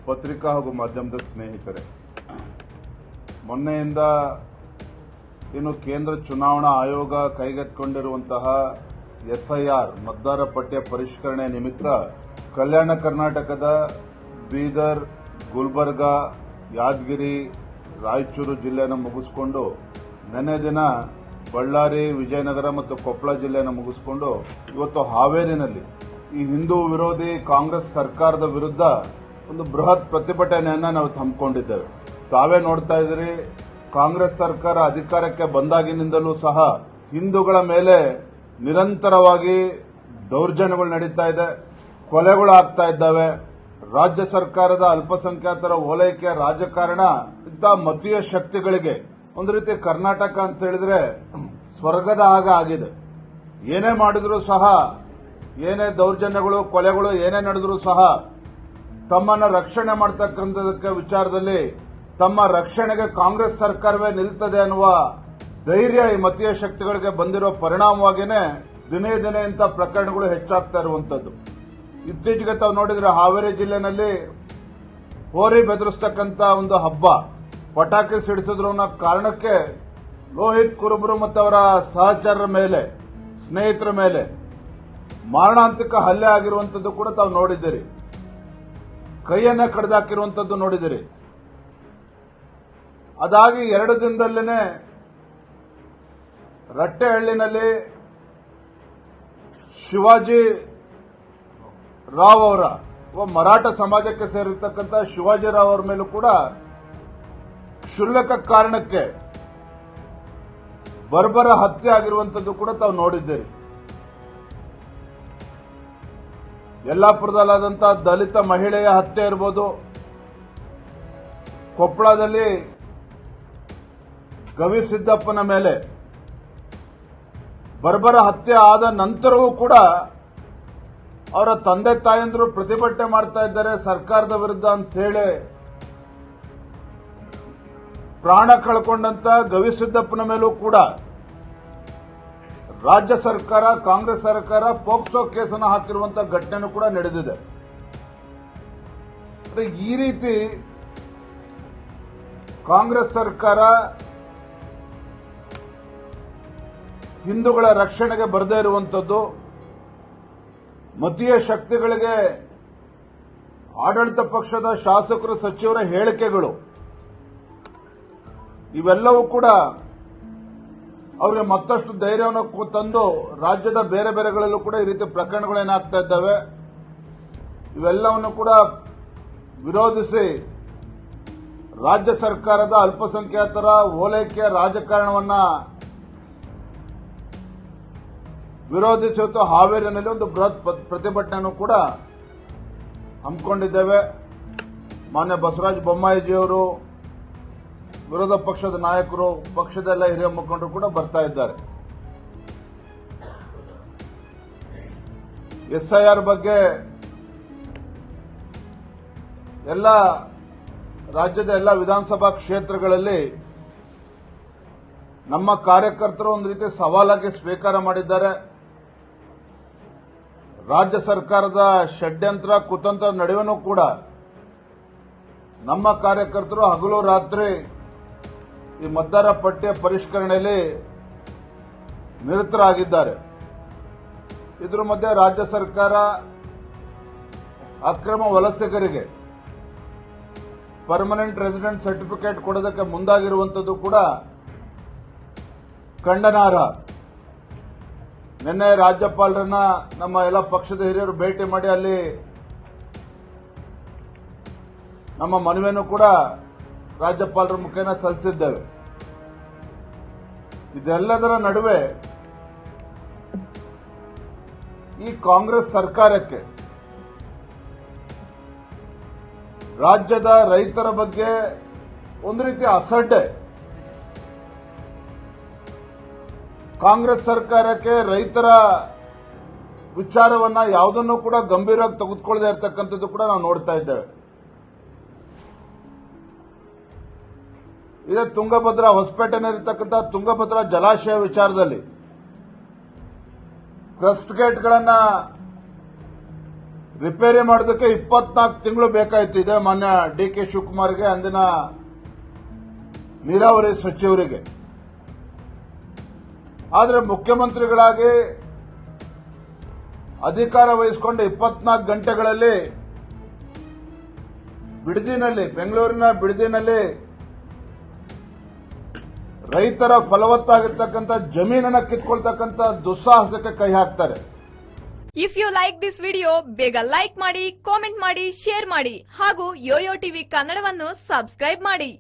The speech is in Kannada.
ಪತ್ರಿಕಾ ಹಾಗೂ ಮಾಧ್ಯಮದ ಸ್ನೇಹಿತರೆ, ಮೊನ್ನೆಯಿಂದ ಇನ್ನು ಕೇಂದ್ರ ಚುನಾವಣಾ ಆಯೋಗ ಕೈಗೆತ್ತಿಕೊಂಡಿರುವಂತಹ ಎಸ್ಐಆರ್ ಮತದಾರ ಪಟ್ಟಿಯ ಪರಿಷ್ಕರಣೆ ನಿಮಿತ್ತ ಕಲ್ಯಾಣ ಕರ್ನಾಟಕದ ಬೀದರ್, ಗುಲ್ಬರ್ಗಾ, ಯಾದಗಿರಿ, ರಾಯಚೂರು ಜಿಲ್ಲೆಯನ್ನು ಮುಗಿಸಿಕೊಂಡು ನೆನ್ನೆ ದಿನ ಬಳ್ಳಾರಿ, ವಿಜಯನಗರ ಮತ್ತು ಕೊಪ್ಪಳ ಜಿಲ್ಲೆಯನ್ನು ಮುಗಿಸಿಕೊಂಡು ಇವತ್ತು ಹಾವೇರಿನಲ್ಲಿ ಈ ಹಿಂದೂ ವಿರೋಧಿ ಕಾಂಗ್ರೆಸ್ ಸರ್ಕಾರದ ವಿರುದ್ಧ ಒಂದು ಬೃಹತ್ ಪ್ರತಿಭಟನೆಯನ್ನು ನಾವು ಹಮ್ಮಿಕೊಂಡಿದ್ದೇವೆ. ತಾವೇ ನೋಡ್ತಾ ಇದ್ದೀರಿ, ಕಾಂಗ್ರೆಸ್ ಸರ್ಕಾರ ಅಧಿಕಾರಕ್ಕೆ ಬಂದಾಗಿನಿಂದಲೂ ಸಹ ಹಿಂದೂಗಳ ಮೇಲೆ ನಿರಂತರವಾಗಿ ದೌರ್ಜನ್ಯಗಳು ನಡೀತಾ ಇದೆ, ಕೊಲೆಗಳು ಆಗ್ತಾ ಇದ್ದಾವೆ. ರಾಜ್ಯ ಸರ್ಕಾರದ ಅಲ್ಪಸಂಖ್ಯಾತರ ಓಲೈಕೆಯ ರಾಜಕಾರಣ ಇಂಥ ಮತೀಯ ಶಕ್ತಿಗಳಿಗೆ ಒಂದು ರೀತಿ ಕರ್ನಾಟಕ ಅಂತ ಹೇಳಿದ್ರೆ ಸ್ವರ್ಗದ ಹಾಗ ಆಗಿದೆ. ಏನೇ ಮಾಡಿದ್ರೂ ಸಹ, ಏನೇ ದೌರ್ಜನ್ಯಗಳು, ಕೊಲೆಗಳು ಏನೇ ನಡೆದರೂ ಸಹ ತಮ್ಮನ್ನ ರಕ್ಷಣೆ ಮಾಡತಕ್ಕಂಥದಕ್ಕೆ ವಿಚಾರದಲ್ಲಿ ತಮ್ಮ ರಕ್ಷಣೆಗೆ ಕಾಂಗ್ರೆಸ್ ಸರ್ಕಾರವೇ ನಿಲ್ತದೆ ಅನ್ನುವ ಧೈರ್ಯ ಈ ಮತೀಯ ಶಕ್ತಿಗಳಿಗೆ ಬಂದಿರೋ ಪರಿಣಾಮವಾಗಿಯೇ ದಿನೇ ದಿನೇ ಇಂಥ ಪ್ರಕರಣಗಳು ಹೆಚ್ಚಾಗ್ತಾ ಇರುವಂತದ್ದು. ಇತ್ತೀಚೆಗೆ ತಾವು ನೋಡಿದ್ರೆ ಹಾವೇರಿ ಜಿಲ್ಲೆನಲ್ಲಿ ಹೋರಿ ಬೆದರಿಸ್ತಕ್ಕಂಥ ಒಂದು ಹಬ್ಬ, ಪಟಾಕಿ ಸಿಡಿಸಿದ್ರು ಅನ್ನೋ ಕಾರಣಕ್ಕೆ ಲೋಹಿತ್ ಕುರುಬರು ಮತ್ತು ಅವರ ಸಹಚರರ ಮೇಲೆ, ಸ್ನೇಹಿತರ ಮೇಲೆ ಮಾರಣಾಂತಿಕ ಹಲ್ಲೆ ಆಗಿರುವಂತದ್ದು ಕೂಡ ತಾವು ನೋಡಿದ್ದೀರಿ. ಕೈಯನ್ನ ಕಡಿದಾಕಿರುವಂತದ್ದು ನೋಡಿದಿರಿ. ಅದಾಗಿ 2 ದಿನದಲ್ಲೇನೆ ರಟ್ಟೆಹಳ್ಳಿನಲ್ಲಿ ಶಿವಾಜಿ ರಾವ್ ಅವರ ಮರಾಠ ಸಮಾಜಕ್ಕೆ ಸೇರಿರ್ತಕ್ಕಂಥ ಶಿವಾಜಿ ರಾವ್ ಅವರ ಮೇಲೂ ಕೂಡ ಕ್ಷುಲ್ಲಕ ಕಾರಣಕ್ಕೆ ಬರ್ಬರ ಹತ್ಯೆ ಆಗಿರುವಂತದ್ದು ಕೂಡ ತಾವು ನೋಡಿದ್ದೀರಿ. ಯಲ್ಲಾಪುರದಲ್ಲಾದಂತಹ ದಲಿತ ಮಹಿಳೆಯ ಹತ್ಯೆ ಇರಬಹುದು, ಕೊಪ್ಪಳದಲ್ಲಿ ಗವಿಸಿದ್ದಪ್ಪನ ಮೇಲೆ ಬರ್ಬರ ಹತ್ಯೆ ಆದ ನಂತರವೂ ಕೂಡ ಅವರ ತಂದೆ ತಾಯಂದಿರು ಪ್ರತಿಭಟನೆ ಮಾಡ್ತಾ ಇದ್ದಾರೆ ಸರ್ಕಾರದ ವಿರುದ್ಧ ಅಂತ ಹೇಳಿ. ಪ್ರಾಣ ಕಳ್ಕೊಂಡಂತ ಗವಿಸಿದ್ದಪ್ಪನ ಮೇಲೂ ಕೂಡ ರಾಜ್ಯ ಸರ್ಕಾರ, ಕಾಂಗ್ರೆಸ್ ಸರ್ಕಾರ ಪೋಕ್ಸೋ ಕೇಸನ್ನು ಹಾಕಿರುವಂತಹ ಘಟನೆನೂ ಕೂಡ ನಡೆದಿದೆ. ಈ ರೀತಿ ಕಾಂಗ್ರೆಸ್ ಸರ್ಕಾರ ಹಿಂದೂಗಳ ರಕ್ಷಣೆಗೆ ಬರದೇ ಇರುವಂತದ್ದು, ಮತೀಯ ಶಕ್ತಿಗಳಿಗೆ ಆಡಳಿತ ಪಕ್ಷದ ಶಾಸಕರು, ಸಚಿವರ ಹೇಳಿಕೆಗಳು, ಇವೆಲ್ಲವೂ ಕೂಡ ಅವರಿಗೆ ಮತ್ತಷ್ಟು ಧೈರ್ಯವನ್ನು ತಂದು ರಾಜ್ಯದ ಬೇರೆ ಬೇರೆಗಳಲ್ಲೂ ಕೂಡ ಈ ರೀತಿ ಪ್ರಕರಣಗಳೇನಾಗ್ತಾ ಇದ್ದಾವೆ, ಇವೆಲ್ಲವನ್ನು ಕೂಡ ವಿರೋಧಿಸಿ ರಾಜ್ಯ ಸರ್ಕಾರದ ಅಲ್ಪಸಂಖ್ಯಾತರ ಓಲೈಕೆಯ ರಾಜಕಾರಣವನ್ನ ವಿರೋಧಿಸಿ ಹಾವೇರಿನಲ್ಲಿ ಒಂದು ಬೃಹತ್ ಪ್ರತಿಭಟನೆಯನ್ನು ಕೂಡ ಹಮ್ಮಿಕೊಂಡಿದ್ದೇವೆ. ಮಾನ್ಯ ಬಸವರಾಜ ಬೊಮ್ಮಾಯಿಜಿಯವರು, ವಿರೋಧ ಪಕ್ಷದ ನಾಯಕರು, ಪಕ್ಷದ ಎಲ್ಲ ಹಿರಿಯ ಮುಖಂಡರು ಕೂಡ ಬರ್ತಾ ಇದ್ದಾರೆ. ಎಸ್ಐಆರ್ ಬಗ್ಗೆ ಎಲ್ಲ ರಾಜ್ಯದ ಎಲ್ಲ ವಿಧಾನಸಭಾ ಕ್ಷೇತ್ರಗಳಲ್ಲಿ ನಮ್ಮ ಕಾರ್ಯಕರ್ತರು ಒಂದು ರೀತಿ ಸವಾಲಾಗಿ ಸ್ವೀಕಾರ ಮಾಡಿದ್ದಾರೆ. ರಾಜ್ಯ ಸರ್ಕಾರದ ಷಡ್ಯಂತ್ರ, ಕುತಂತ್ರ ನಡುವೆನೂ ಕೂಡ ನಮ್ಮ ಕಾರ್ಯಕರ್ತರು ಹಗಲು ರಾತ್ರಿ ಈ ಮತದಾರ ಪಟ್ಟಿಯ ಪರಿಷ್ಕರಣೆಯಲ್ಲಿ ನಿರತರಾಗಿದ್ದಾರೆ. ಇದರ ಮಧ್ಯೆ ರಾಜ್ಯ ಸರ್ಕಾರ ಅಕ್ರಮ ವಲಸಿಗರಿಗೆ ಪರ್ಮನೆಂಟ್ ರೆಸಿಡೆಂಟ್ ಸರ್ಟಿಫಿಕೇಟ್ ಕೊಡೋದಕ್ಕೆ ಮುಂದಾಗಿರುವಂತದ್ದು ಕೂಡ ಖಂಡನಾರ್ಹ. ನಿನ್ನೆ ರಾಜ್ಯಪಾಲರನ್ನ ನಮ್ಮ ಎಲ್ಲ ಪಕ್ಷದ ಹಿರಿಯರು ಭೇಟಿ ಮಾಡಿ ಅಲ್ಲಿ ನಮ್ಮ ಮನವಿಯನ್ನು ಕೂಡ ರಾಜ್ಯಪಾಲರ ಮುಖೇನ ಸಲ್ಲಿಸಿದ್ದೇವೆ. ಇದೆಲ್ಲದರ ನಡುವೆ ಈ ಕಾಂಗ್ರೆಸ್ ಸರ್ಕಾರಕ್ಕೆ ರಾಜ್ಯದ ರೈತರ ಬಗ್ಗೆ ಒಂದು ರೀತಿ ಅಸಡ್ಡೆ. ಕಾಂಗ್ರೆಸ್ ಸರ್ಕಾರಕ್ಕೆ ರೈತರ ವಿಚಾರವನ್ನ ಯಾವುದನ್ನು ಕೂಡ ಗಂಭೀರವಾಗಿ ತೆಗೆದುಕೊಳ್ಳದೆ ಇರತಕ್ಕಂಥದ್ದು ಕೂಡ ನಾವು ನೋಡ್ತಾ ಇದ್ದೇವೆ. ಇದೇ ತುಂಗಭದ್ರಾ, ಹೊಸಪೇಟೆನಲ್ಲಿರ್ತಕ್ಕಂಥ ತುಂಗಭದ್ರಾ ಜಲಾಶಯ ವಿಚಾರದಲ್ಲಿ ಕ್ರಸ್ಟ್ ಗೇಟ್ಗಳನ್ನ ರಿಪೇರಿ ಮಾಡೋದಕ್ಕೆ 24 ತಿಂಗಳು ಬೇಕಾಯ್ತು. ಇದೆ ಮಾನ್ಯ ಡಿ ಕೆ ಶಿವಕುಮಾರ್ಗೆ, ಅಂದಿನ ನೀರಾವರಿ ಸಚಿವರಿಗೆ. ಆದರೆ ಮುಖ್ಯಮಂತ್ರಿಗಳಾಗಿ ಅಧಿಕಾರ ವಹಿಸಿಕೊಂಡ 24 ಗಂಟೆಗಳಲ್ಲಿ ಬಿಡದಿನಲ್ಲಿ, ಬೆಂಗಳೂರಿನ ಬಿಡದಿನಲ್ಲಿ ರೈತರ ಫಲವತ್ತಾಗಿರ್ತಕ್ಕಂಥ ಜಮೀನನ್ನ ಕಿತ್ಕೊಳ್ತಕ್ಕಂಥ ದುಸ್ಸಾಹಸಕ್ಕೆ ಕೈ ಹಾಕ್ತಾರೆ. If you like this video ಬೇಗ ಲೈಕ್ ಮಾಡಿ, ಕಾಮೆಂಟ್ ಮಾಡಿ, ಶೇರ್ ಮಾಡಿ ಹಾಗೂ ಯೋಯೋ ಟಿವಿ ಕನ್ನಡವನ್ನು ಸಬ್ಸ್ಕ್ರೈಬ್ ಮಾಡಿ.